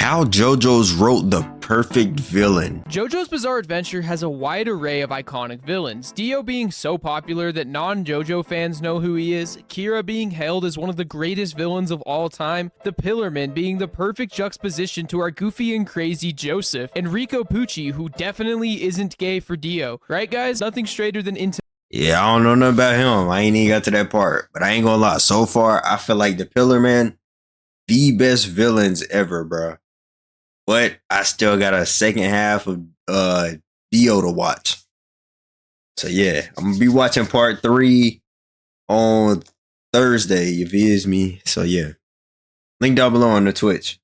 how JoJo's wrote the perfect villain. JoJo's Bizarre Adventure has a wide array of iconic villains, Dio being so popular that non-JoJo fans know who he is, Kira being hailed as one of the greatest villains of all time, the Pillarman being the perfect juxtaposition to our goofy and crazy Joseph, and Rico Pucci, who definitely isn't gay for Dio. Right guys? Nothing straighter than into— Yeah, I don't know nothing about him. I ain't even got to that part. But I ain't gonna lie. So far, I feel like the Pillarman, the best villains ever, bro. But I still got a second half of Dio to watch. So yeah, I'm gonna be watching part 3 on Thursday, you viz me. So yeah. Link down below on the Twitch.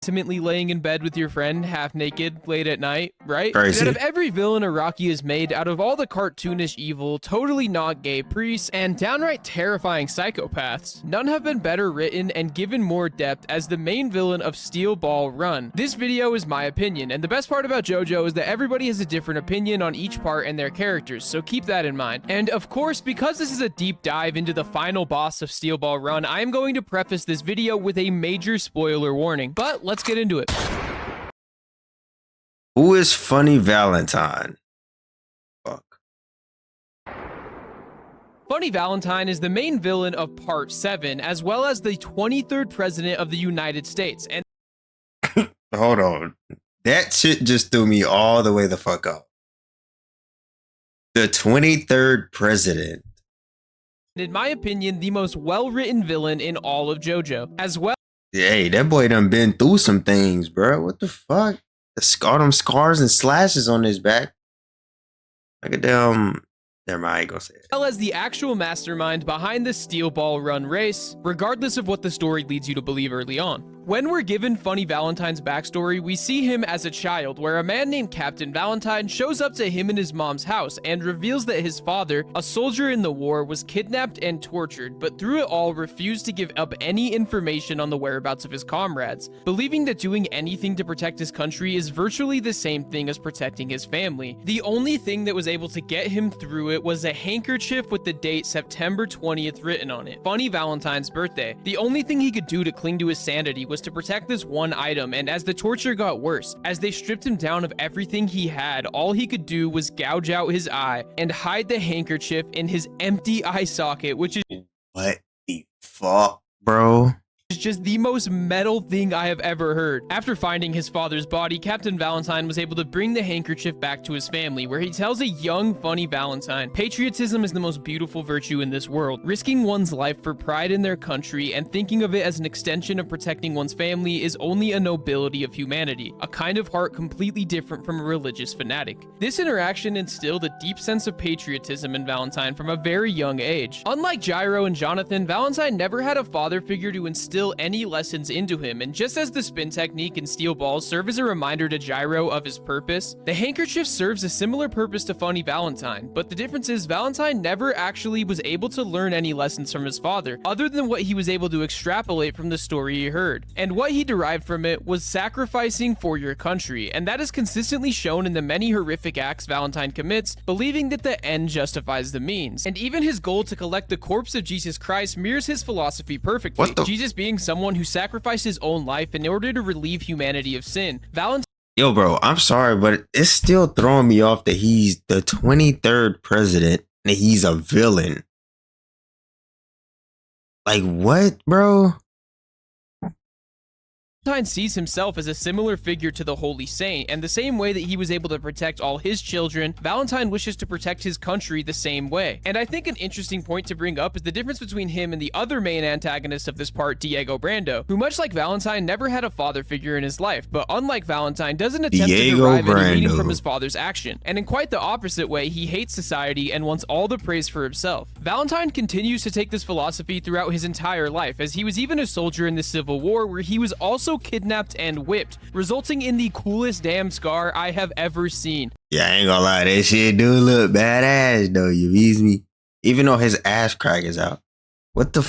intimately laying in bed with your friend half naked late at night, right? Crazy. And out of every villain Araki has made, out of all the cartoonish evil, totally not gay priests, and downright terrifying psychopaths, none have been better written and given more depth as the main villain of Steel Ball Run. This video is my opinion, and the best part about JoJo is that everybody has a different opinion on each part and their characters, so keep that in mind. And of course, because this is a deep dive into the final boss of Steel Ball Run, I am going to preface this video with a major spoiler warning. But let's get into it. Who is Funny Valentine? Fuck. Funny Valentine is the main villain of Part 7, as well as the 23rd President of the United States. And Hold on. That shit just threw me all the way the fuck up. The 23rd President. in my opinion, the most well-written villain in all of JoJo, as well. Hey, that boy done been through some things, bro. What the fuck? Them scars and slashes on his back. Like a damn. Never mind, I ain't gonna say it. Well as the actual mastermind behind the Steel Ball Run race, regardless of what the story leads you to believe early on. When we're given Funny Valentine's backstory, we see him as a child, where a man named Captain Valentine shows up to him in his mom's house and reveals that his father, a soldier in the war, was kidnapped and tortured, but through it all refused to give up any information on the whereabouts of his comrades, believing that doing anything to protect his country is virtually the same thing as protecting his family. The only thing that was able to get him through it was a handkerchief with the date September 20th written on it, Funny Valentine's birthday. The only thing he could do to cling to his sanity was to protect this one item, and as the torture got worse, as they stripped him down of everything he had, all he could do was gouge out his eye and hide the handkerchief in his empty eye socket, which is What the fuck, bro? just the most metal thing I have ever heard. After finding his father's body, Captain Valentine was able to bring the handkerchief back to his family, where he tells a young, funny Valentine, patriotism is the most beautiful virtue in this world. Risking one's life for pride in their country and thinking of it as an extension of protecting one's family is only a nobility of humanity, a kind of heart completely different from a religious fanatic. This interaction instilled a deep sense of patriotism in Valentine from a very young age. Unlike Gyro and Jonathan, Valentine never had a father figure to instill any lessons into him, and just as the spin technique and steel balls serve as a reminder to Gyro of his purpose, the handkerchief serves a similar purpose to Funny Valentine, but the difference is Valentine never actually was able to learn any lessons from his father, other than what he was able to extrapolate from the story he heard. And what he derived from it was sacrificing for your country, and that is consistently shown in the many horrific acts Valentine commits, believing that the end justifies the means. And even his goal to collect the corpse of Jesus Christ mirrors his philosophy perfectly. Jesus being someone who sacrificed his own life in order to relieve humanity of sin. Valentine— Yo, bro, I'm sorry, but it's still throwing me off that he's the 23rd president and he's a villain. Like, what, bro? sees himself as a similar figure to the Holy Saint, and the same way that he was able to protect all his children, Valentine wishes to protect his country the same way. And I think an interesting point to bring up is the difference between him and the other main antagonist of this part, Diego Brando, who much like Valentine never had a father figure in his life, but unlike Valentine doesn't attempt to derive any meaning from his father's action. And in quite the opposite way, he hates society and wants all the praise for himself. Valentine continues to take this philosophy throughout his entire life, as he was even a soldier in the Civil War, where he was also kidnapped and whipped, resulting in the coolest damn scar I have ever seen. Yeah, I ain't gonna lie, that shit do look badass though, you ease me. Even though his ass crack is out. What the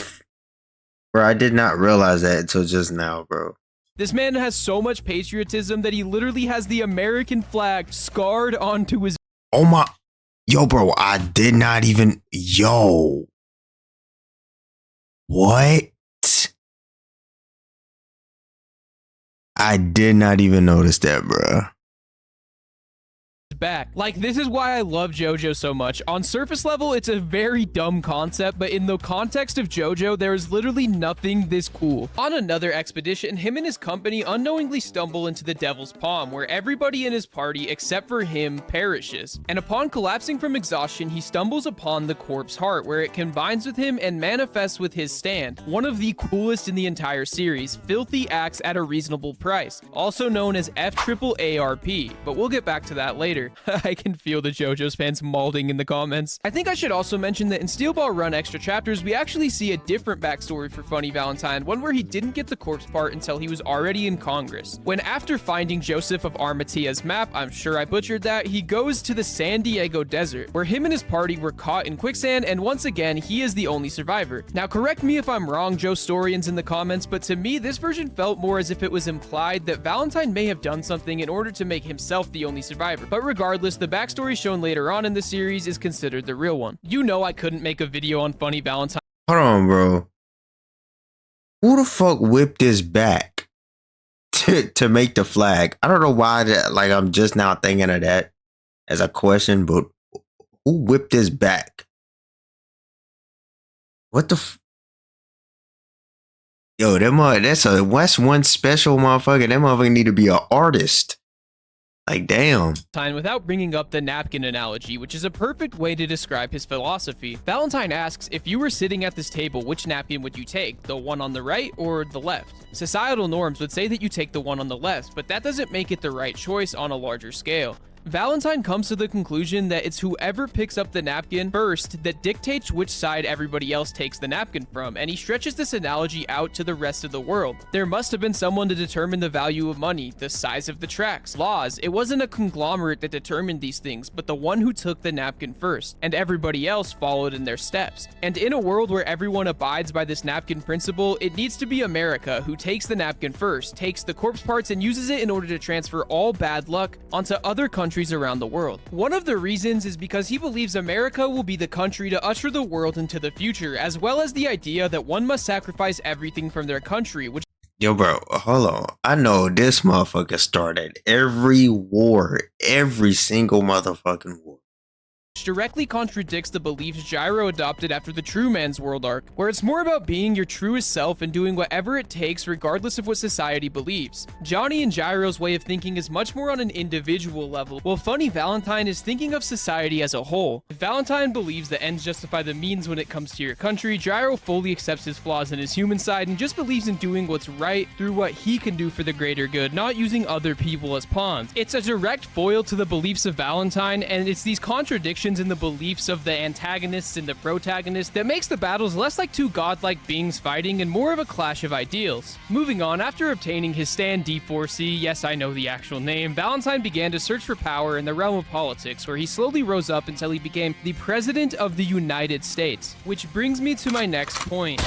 bro, I did not realize that until just now, bro. This man has so much patriotism that he literally has the American flag scarred onto his— Oh my, yo bro, I did not even, yo. What? I did not even notice that, bro. Back. Like, this is why I love JoJo so much. On surface level, it's a very dumb concept, but in the context of JoJo, there is literally nothing this cool. On another expedition, him and his company unknowingly stumble into the Devil's Palm, where everybody in his party except for him perishes. And upon collapsing from exhaustion, he stumbles upon the corpse heart, where it combines with him and manifests with his stand. One of the coolest in the entire series, filthy axe at a reasonable price, also known as FAARP, but we'll get back to that later. I can feel the JoJo's fans malding in the comments. I think I should also mention that in Steel Ball Run Extra Chapters, we actually see a different backstory for Funny Valentine, one where he didn't get the corpse part until he was already in Congress. When after finding Joseph of Armatia's map, I'm sure I butchered that, he goes to the San Diego desert, where him and his party were caught in quicksand, and once again, he is the only survivor. Now correct me if I'm wrong, Joe Storians in the comments, but to me, this version felt more as if it was implied that Valentine may have done something in order to make himself the only survivor. But regardless, the backstory shown later on in the series is considered the real one. You know I couldn't make a video on Funny Valentine. Hold on, bro. Who the fuck whipped this back to make the flag? I don't know why that, like, I'm just now thinking of that as a question, but who whipped this back? What the Yo, that's one special motherfucker. That motherfucker need to be an artist. Like, damn. Without bringing up the napkin analogy, which is a perfect way to describe his philosophy. Valentine asks, if you were sitting at this table, which napkin would you take? The one on the right or the left? Societal norms would say that you take the one on the left, but that doesn't make it the right choice on a larger scale. Valentine comes to the conclusion that it's whoever picks up the napkin first that dictates which side everybody else takes the napkin from, and he stretches this analogy out to the rest of the world. There must have been someone to determine the value of money, the size of the tracks, laws. It wasn't a conglomerate that determined these things, but the one who took the napkin first, and everybody else followed in their steps. And in a world where everyone abides by this napkin principle, it needs to be America who takes the napkin first, takes the corpse parts and uses it in order to transfer all bad luck onto other countries around the world. One of the reasons is because he believes America will be the country to usher the world into the future, as well as the idea that one must sacrifice everything from their country, which Yo, bro, hold on. I know this motherfucker started every war, every single motherfucking war. directly contradicts the beliefs Gyro adopted after the True Man's World arc, where it's more about being your truest self and doing whatever it takes regardless of what society believes. Johnny and Gyro's way of thinking is much more on an individual level, while Funny Valentine is thinking of society as a whole. Valentine believes that ends justify the means when it comes to your country. Gyro fully accepts his flaws in his human side and just believes in doing what's right through what he can do for the greater good, not using other people as pawns. It's a direct foil to the beliefs of Valentine, and it's these contradictions in the beliefs of the antagonists and the protagonists that makes the battles less like two godlike beings fighting and more of a clash of ideals. Moving on, after obtaining his stand D4C, yes, I know the actual name, Valentine began to search for power in the realm of politics, where he slowly rose up until he became the President of the United States. Which brings me to my next point.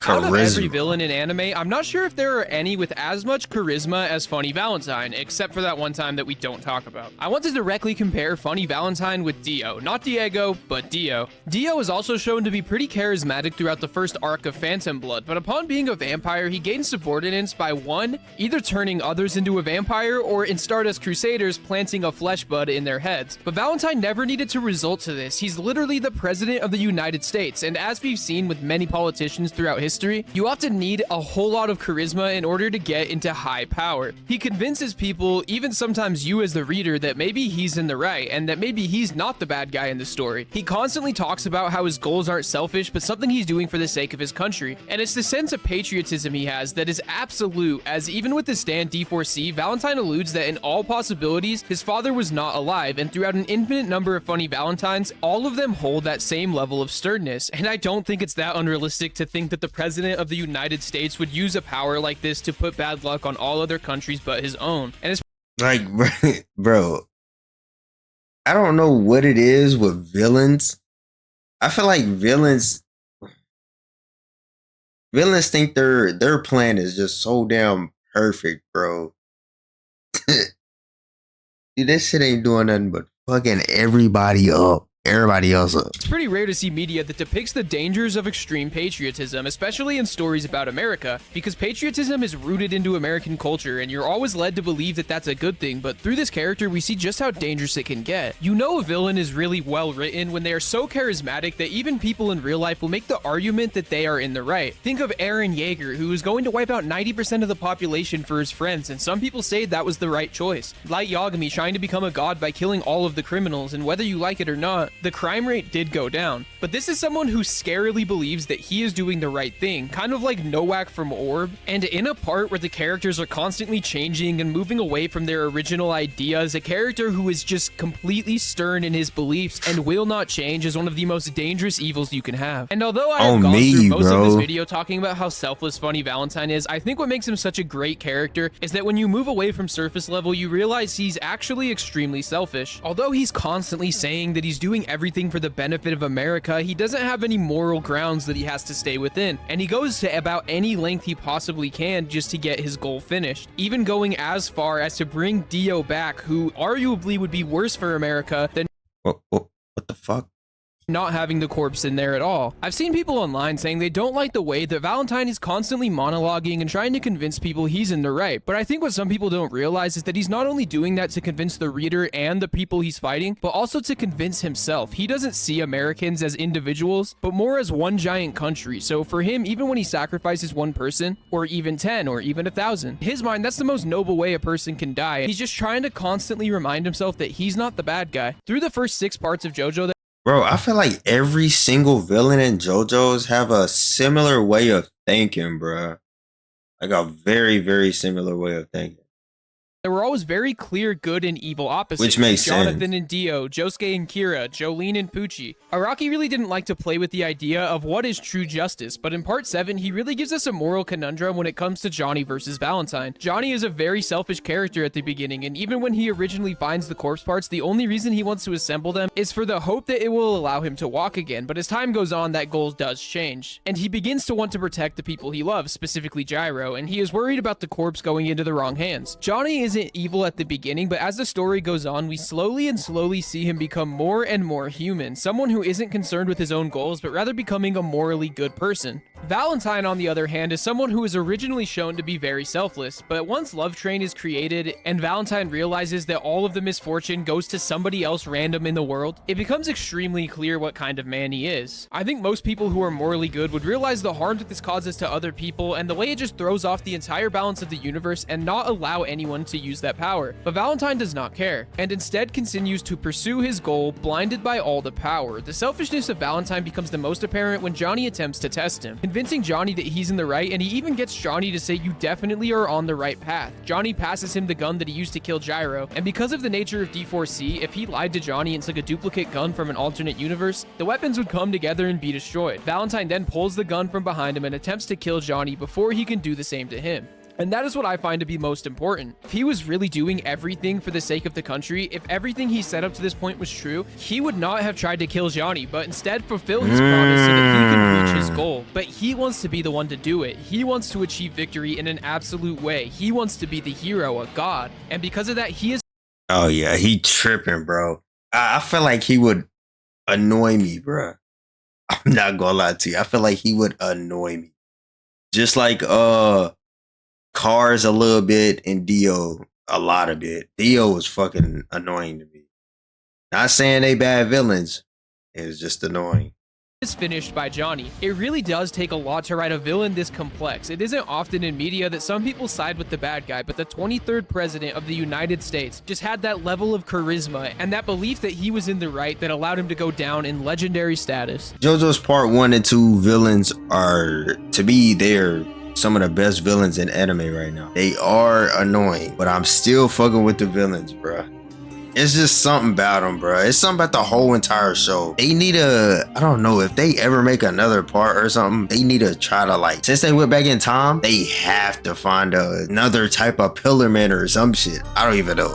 Out of every villain in anime, I'm not sure if there are any with as much charisma as Funny Valentine, except for that one time that we don't talk about. I want to directly compare Funny Valentine with Dio. Not Diego, but Dio. Dio is also shown to be pretty charismatic throughout the first arc of Phantom Blood, but upon being a vampire, he gains subordinates by 1. Either turning others into a vampire, or in Stardust Crusaders, planting a flesh bud in their heads. But Valentine never needed to resort to this. He's literally the President of the United States, and as we've seen with many politicians throughout history, you often need a whole lot of charisma in order to get into high power. He convinces people, even sometimes you as the reader, that maybe he's in the right and that maybe he's not the bad guy in the story. He constantly talks about how his goals aren't selfish, but something he's doing for the sake of his country. And it's the sense of patriotism he has that is absolute, as even with his stand D4C, Valentine alludes that in all possibilities, his father was not alive, and throughout an infinite number of Funny Valentines, all of them hold that same level of sternness. And I don't think it's that unrealistic to think that the President of the United States would use a power like this to put bad luck on all other countries but his own. And it's like, bro, I don't know what it is with villains. I feel like villains think their plan is just so damn perfect, bro. Dude, this shit ain't doing nothing but fucking everybody up. everybody else up. It's pretty rare to see media that depicts the dangers of extreme patriotism, especially in stories about America, because patriotism is rooted into American culture, and you're always led to believe that that's a good thing, but through this character, we see just how dangerous it can get. You know a villain is really well written when they are so charismatic that even people in real life will make the argument that they are in the right. Think of Eren Yeager, who is going to wipe out 90% of the population for his friends, and some people say that was the right choice. Light Yagami trying to become a god by killing all of the criminals, and whether you like it or not, the crime rate did go down. But this is someone who scarily believes that he is doing the right thing, kind of like Nowak from Orb, and in a part where the characters are constantly changing and moving away from their original ideas, a character who is just completely stern in his beliefs and will not change is one of the most dangerous evils you can have. And although I have gone through most of this video talking about how selfless Funny Valentine is, I think what makes him such a great character is that when you move away from surface level, you realize he's actually extremely selfish. Although he's constantly saying that he's doing everything for the benefit of America, he doesn't have any moral grounds that he has to stay within, and he goes to about any length he possibly can just to get his goal finished, even going as far as to bring Dio back, who arguably would be worse for America than What the fuck? not having the corpse in there at all. I've seen people online saying they don't like the way that Valentine is constantly monologuing and trying to convince people he's in the right, but I think what some people don't realize is that he's not only doing that to convince the reader and the people he's fighting, but also to convince himself. He doesn't see Americans as individuals, but more as one giant country, so for him, even when he sacrifices one person, or even 10, or even 1,000, in his mind, that's the most noble way a person can die. He's just trying to constantly remind himself that he's not the bad guy. Through the first 6 parts of JoJo, Bro, I feel like every single villain in JoJo's have a similar way of thinking, bro. Like a very, very similar way of thinking. there were always very clear good and evil opposites. Which makes Jonathan sense. and Dio, Josuke and Kira, Jolene and Pucci. Araki really didn't like to play with the idea of what is true justice, but in part 7, he really gives us a moral conundrum when it comes to Johnny versus Valentine. Johnny is a very selfish character at the beginning, and even when he originally finds the corpse parts, the only reason he wants to assemble them is for the hope that it will allow him to walk again, but as time goes on, that goal does change. And he begins to want to protect the people he loves, specifically Gyro, and he is worried about the corpse going into the wrong hands. Johnny isn't evil at the beginning, but as the story goes on, we slowly see him become more and more human, someone who isn't concerned with his own goals, but rather becoming a morally good person. Valentine, on the other hand, is someone who is originally shown to be very selfless, but once Love Train is created and Valentine realizes that all of the misfortune goes to somebody else random in the world, it becomes extremely clear what kind of man he is. I think most people who are morally good would realize the harm that this causes to other people and the way it just throws off the entire balance of the universe and not allow anyone to use that power. But Valentine does not care, and instead continues to pursue his goal, blinded by all the power. The selfishness of Valentine becomes the most apparent when Johnny attempts to test him, convincing Johnny that he's in the right, and he even gets Johnny to say you definitely are on the right path. Johnny passes him the gun that he used to kill Gyro, and because of the nature of D4C, if he lied to Johnny and took a duplicate gun from an alternate universe, the weapons would come together and be destroyed. Valentine then pulls the gun from behind him and attempts to kill Johnny before he can do the same to him. And that is what I find to be most important. If he was really doing everything for the sake of the country, if everything he said up to this point was true, he would not have tried to kill Johnny, but instead fulfill his promise so that he can reach his goal. But he wants to be the one to do it. He wants to achieve victory in an absolute way. He wants to be the hero, a god. And because of that, he is... Oh yeah, he tripping, bro. I feel like he would annoy me, bro. I'm not gonna lie to you. I feel like he would annoy me. Just like, Cars a little bit and Dio a lot of it. Dio was fucking annoying to me. Not saying they bad villains. It's just annoying. Is finished by Johnny. It really does take a lot to write a villain this complex. It isn't often in media that some people side with the bad guy, but the 23rd president of the United States just had that level of charisma and that belief that he was in the right that allowed him to go down in legendary status. JoJo's part 1 and 2 villains are, to me, they're some of the best villains in anime right now. They are annoying, but I'm still fucking with the villains, bruh. It's just something about them, bruh. It's something about the whole entire show. They need a, I don't know, if they ever make another part or something, they need to try to, like, since they went back in time, they have to find another type of pillar man or some shit. I don't even know.